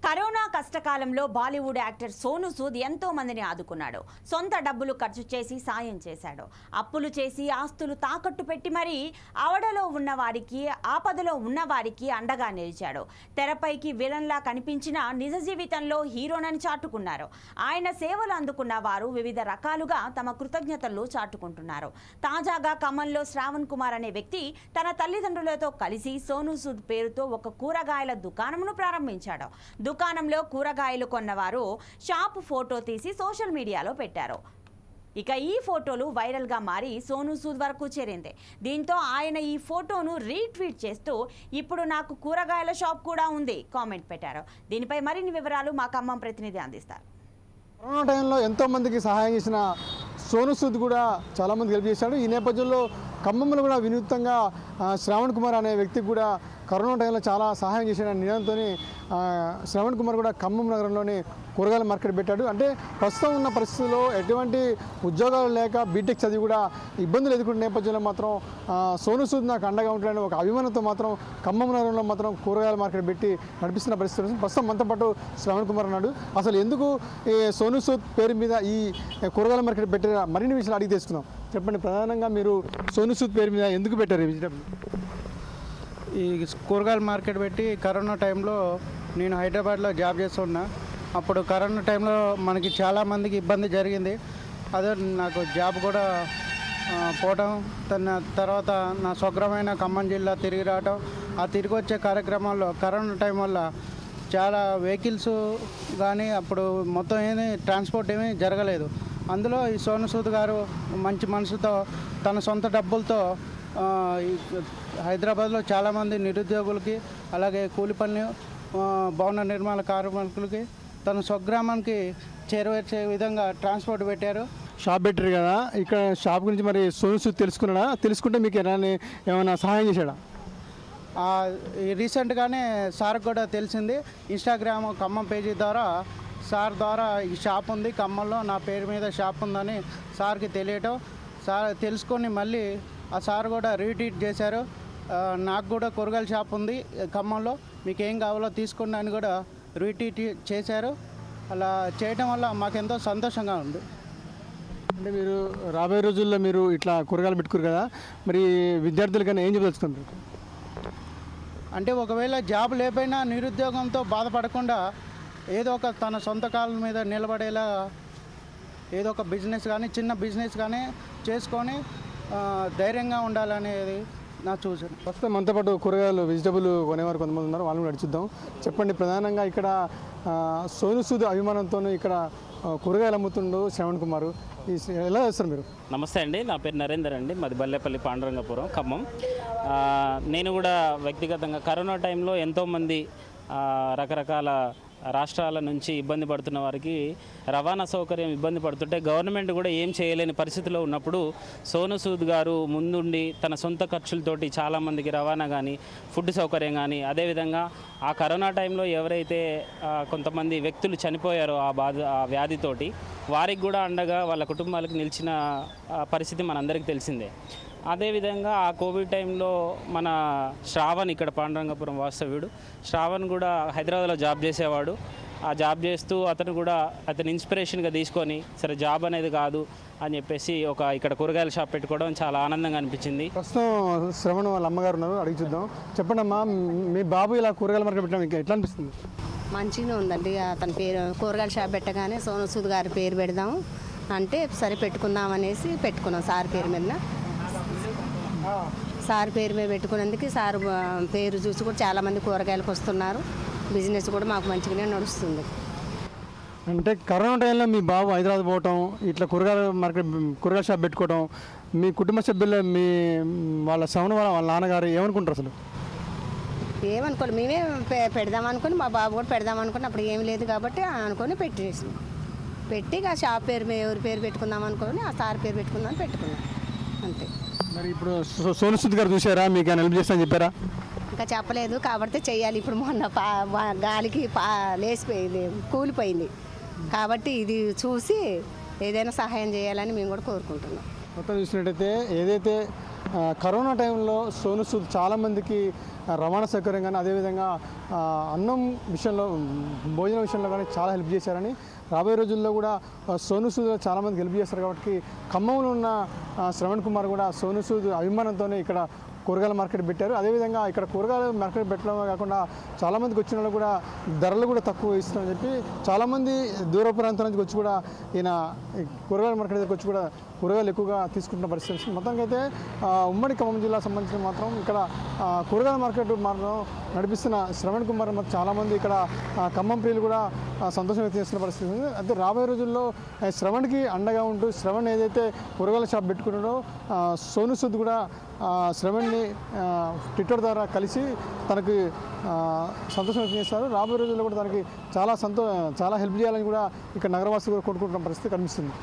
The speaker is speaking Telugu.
కరోనా కష్టకాలంలో బాలీవుడ్ యాక్టర్ సోను సూద్ ఎంతో మందిని ఆదుకున్నాడు. సొంత డబ్బులు ఖర్చు చేసి సాయం చేశాడు. అప్పులు చేసి ఆస్తులు తాకట్టు పెట్టి మరీ ఆవడలో ఉన్నవారికి, ఆపదలో ఉన్నవారికి అండగా నిలిచాడు. తెరపైకి విలన్లా కనిపించిన నిజ జీవితంలో హీరోనని చాటుకున్నారు. ఆయన సేవలు అందుకున్న వారు వివిధ రకాలుగా తమ కృతజ్ఞతలు చాటుకుంటున్నారు. తాజాగా ఖమ్మంలో శ్రావణ్ కుమార్ అనే వ్యక్తి తన తల్లిదండ్రులతో కలిసి సోను సూద్ పేరుతో ఒక కూరగాయల దుకాణంను ప్రారంభించాడు. దుకాణంలో కూరగాయలు కొన్నవారు షాప్ ఫోటో తీసి సోషల్ మీడియాలో పెట్టారు. ఇక ఈ ఫోటోలు వైరల్గా మారి సోను సూద్ వరకు చేరింది. దీంతో ఆయన ఈ ఫోటోను రీట్వీట్ చేస్తూ ఇప్పుడు నాకు కూరగాయల షాప్ కూడా ఉంది కామెంట్ పెట్టారు. దీనిపై మరిన్ని వివరాలు మా ఖమ్మం ప్రతినిధి అందిస్తారు. కరోనా టైంలో ఎంతో మందికి సహాయం చేసిన సోను సూద్ కూడా చాలామంది హెల్ప్ చేశాడు. ఈ నేపథ్యంలో ఖమ్మంలో కూడా వినూత్నంగా శ్రావణ్ కుమార్ అనే వ్యక్తికి కూడా కరోనా టైంలో చాలా సహాయం చేసిన నిర్ణయంతో శ్రావణ్ కుమార్ కూడా ఖమ్మం నగరంలోని కూరగాయల మార్కెట్ పెట్టాడు. అంటే ప్రస్తుతం ఉన్న పరిస్థితుల్లో ఎటువంటి ఉద్యోగాలు లేక బీటెక్ చదివి కూడా ఇబ్బందులు ఎదుర్కొన్న నేపథ్యంలో మాత్రం సోను సూద్ నాకు అండగా ఉంటాడని ఒక అభిమానంతో మాత్రం ఖమ్మం నగరంలో మాత్రం కూరగాయల మార్కెట్ పెట్టి నడిపిస్తున్న పరిస్థితి. ప్రస్తుతం మనతో పాటు శ్రావణ్ కుమార్ ఉన్నాడు. అసలు ఎందుకు ఈ సోను సూద్ పేరు మీద ఈ కూరగాయల మార్కెట్ పెట్టిన మరిన్ని విషయాలు అడిగి తెలుసుకుందాం. చెప్పండి, ప్రధానంగా మీరు సోను సూద్ పేరు మీద ఎందుకు పెట్టారు వెజిటబుల్? ఈ కూరగాయల మార్కెట్ పెట్టి కరోనా టైంలో నేను హైదరాబాద్లో జాబ్ చేస్తున్నా. అప్పుడు కరోనా టైంలో మనకి చాలామందికి ఇబ్బంది జరిగింది. అదే నాకు జాబ్ కూడా పోవటం, తర్వాత నా స్వగ్రమైన ఖమ్మం జిల్లా తిరిగి రావటం, ఆ తిరిగి వచ్చే కార్యక్రమాల్లో కరోనా టైం వల్ల చాలా వెహికల్స్ కానీ అప్పుడు మొత్తం ఏమీ ట్రాన్స్పోర్ట్ ఏమీ జరగలేదు. అందులో ఈ సోను సూద్ గారు మంచి మనసుతో తన సొంత డబ్బులతో హైదరాబాద్లో చాలామంది నిరుద్యోగులకి, అలాగే కూలి పని, భవన నిర్మాణ కార్మికులకి తన స్వగ్రామానికి చేరవేర్చే విధంగా ట్రాన్స్పోర్ట్ పెట్టారు. షాప్ పెట్టారు కదా, ఇక్కడ షాప్ గురించి మరి సోను సూద్ తెలుసుకున్నాడా? తెలుసుకుంటే మీకు ఏమైనా సహాయం చేశాడా? రీసెంట్గానే సార్ కూడా తెలిసింది. ఇన్స్టాగ్రామ్ ఖమ్మం పేజీ ద్వారా సార్ ద్వారా ఈ షాప్ ఉంది ఖమ్మంలో, నా పేరు మీద షాప్ ఉందని సార్కి తెలియటం, సార్ తెలుసుకొని మళ్ళీ ఆ సార్ కూడా రీట్వీట్ చేశారు. నాకు కూడా కూరగాయల షాప్ ఉంది ఖమ్మంలో, మీకు ఏం కావాలో తీసుకోండి అని కూడా రీట్వీట్ చేశారు. అలా చేయడం వల్ల మాకెంతో సంతోషంగా ఉంది. అంటే మీరు రాబోయే రోజుల్లో మీరు ఇట్లా కూరగాయలు పెట్టుకోరు కదా, మరి విద్యార్థులకైనా ఏం చెప్పదలుచుకుంటారు? అంటే ఒకవేళ జాబ్ లేకపోయినా నిరుద్యోగంతో బాధపడకుండా ఏదో ఒక తన సొంత కాళ్ళ మీద నిలబడేలా ఏదో ఒక బిజినెస్ కానీ చిన్న బిజినెస్ కానీ చేసుకొని ధైర్యంగా ఉండాలనేది నా సూచన. ప్రస్తుతం మనతో పాటు కూరగాయలు వెజిటబుల్ కొనేవారు కొంతమంది ఉన్నారు, వాళ్ళని కూడా అడుగుదాం. చెప్పండి, ప్రధానంగా ఇక్కడ సోను సూద్ అభిమానంతో ఇక్కడ కూరగాయలు అమ్ముతుండు శ్రావణ్ కుమార్, ఎలా చేస్తారు మీరు? నమస్తే అండి, నా పేరు నరేందర్ అండి, మాది బల్లేపల్లి పాండురంగపురం ఖమ్మం. నేను కూడా వ్యక్తిగతంగా కరోనా టైంలో ఎంతోమంది రకరకాల రాష్ట్రాల నుంచి ఇబ్బంది పడుతున్న వారికి రవాణా సౌకర్యం ఇబ్బంది పడుతుంటే గవర్నమెంట్ కూడా ఏం చేయలేని పరిస్థితిలో ఉన్నప్పుడు సోను సూద్ గారు ముందుండి తన సొంత ఖర్చులతోటి చాలామందికి రవాణా కానీ ఫుడ్ సౌకర్యం కానీ, అదేవిధంగా ఆ కరోనా టైంలో ఎవరైతే కొంతమంది వ్యక్తులు చనిపోయారో ఆ వ్యాధితోటి వారికి కూడా అండగా వాళ్ళ కుటుంబాలకు నిలిచిన పరిస్థితి మనందరికీ తెలిసిందే. అదేవిధంగా ఆ కోవిడ్ టైంలో మన శ్రావణ్ ఇక్కడ పాండురంగపురం వాస్తవ్యుడు, శ్రావణ్ కూడా హైదరాబాద్లో జాబ్ చేసేవాడు. ఆ జాబ్ చేస్తూ అతను కూడా అతని ఇన్స్పిరేషన్గా తీసుకొని సరే జాబ్ అనేది కాదు అని చెప్పేసి ఇక్కడ కూరగాయల షాప్ పెట్టుకోవడం చాలా ఆనందంగా అనిపించింది. ప్రస్తుతం శ్రవణ్ వాళ్ళ అమ్మగారు ఉన్నారు, అడిగి చూద్దాం. చెప్పండి అమ్మా, మీ బాబు ఇలా కూరగాయల మార్కెట్ పెట్టడం మీకు ఎట్లా అనిపిస్తుంది? మంచిగా ఉందండి. అతని పేరు కూరగాయల షాప్ పెట్టగానే సోను సూద్ గారి పేరు పెడదాం అంటే సరే పెట్టుకుందాం అనేసి పెట్టుకున్నాం. సార్ పేరు మీద పెట్టుకున్నందుకు సార్ పేరు చూసి కూడా చాలామంది కూరగాయలకు వస్తున్నారు. బిజినెస్ కూడా మాకు మంచిగానే నడుస్తుంది. అంటే కరోనా టైంలో మీ బాబు హైదరాబాద్ పోవటం, ఇట్లా కూరగాయల షాప్ పెట్టుకోవడం, మీ కుటుంబ సభ్యులు వాళ్ళ శ్రవణ వాళ్ళ నాన్నగారు ఏమనుకుంటారు? అసలు ఏమనుకోండి, మేమే పెడదాం అనుకుని, మా బాబు కూడా పెడదాం అనుకుని, అప్పుడు ఏమి లేదు కాబట్టి అనుకొని పెట్టేసాం. పెట్టి ఆ షాప్ పేరు ఎవరి పేరు పెట్టుకుందాం అనుకుని ఆ సార్ పేరు పెట్టుకుందాం పెట్టుకున్నాం అంతే. మరి ఇప్పుడు సోను సూద్ గారు చూసారా, మీకు హెల్ప్ చేస్తానని చెప్పారా? ఇంకా చెప్పలేదు కాబట్టి చెయ్యాలి. ఇప్పుడు మొన్న గాలికి లేచిపోయింది, కూలిపోయింది కాబట్టి ఇది చూసి ఏదైనా సహాయం చేయాలని మేము కూడా కోరుకుంటున్నాం. మొత్తం చూసినట్టయితే ఏదైతే కరోనా టైంలో సోను సూద్ చాలామందికి రవాణా సౌకర్యం కానీ అదేవిధంగా అన్నం విషయంలో భోజనం విషయంలో కానీ చాలా హెల్ప్ చేశారని రాబోయే రోజుల్లో కూడా సోను సూద్ చాలామందికి హెల్ప్ చేస్తారు కాబట్టి ఖమ్మంలో ఉన్న శ్రవణ్ కుమార్ కూడా సోను సూద్ అభిమానంతోనే ఇక్కడ కూరగాయల మార్కెట్ పెట్టారు. అదేవిధంగా ఇక్కడ కూరగాయల మార్కెట్ పెట్టడమే కాకుండా చాలామందికి వచ్చిన వాళ్ళు కూడా ధరలు కూడా తక్కువ ఇస్తామని చెప్పి చాలామంది దూర ప్రాంతం నుంచి వచ్చి కూడా ఈయన కూరగాయల మార్కెట్ దగ్గరికి వచ్చి కూడా కూరగాయలు ఎక్కువగా తీసుకుంటున్న పరిస్థితి. మొత్తానికి అయితే ఉమ్మడి ఖమ్మం జిల్లా సంబంధించిన మాత్రం ఇక్కడ కూరగాయల మార్కెట్ మాత్రం నడిపిస్తున్న శ్రవణ్ కుమార్ మరి చాలామంది ఇక్కడ ఖమ్మం ప్రియులు కూడా సంతోషం వ్యక్తం చేస్తున్న పరిస్థితి ఉంది. అయితే రాబోయే రోజుల్లో శ్రవణ్కి అండగా ఉంటూ శ్రవణ్ ఏదైతే కూరగాయల షాప్ పెట్టుకున్నాడో సోను సూద్ కూడా శ్రవణ్ని ట్విట్టర్ ద్వారా కలిసి తనకి సంతోషం వ్యక్తం చేస్తారు. రాబోయే రోజుల్లో కూడా తనకి చాలా హెల్ప్ చేయాలని కూడా ఇక్కడ నగరవాసులు కూడా కోరుకుంటున్న పరిస్థితి కనిపిస్తుంది.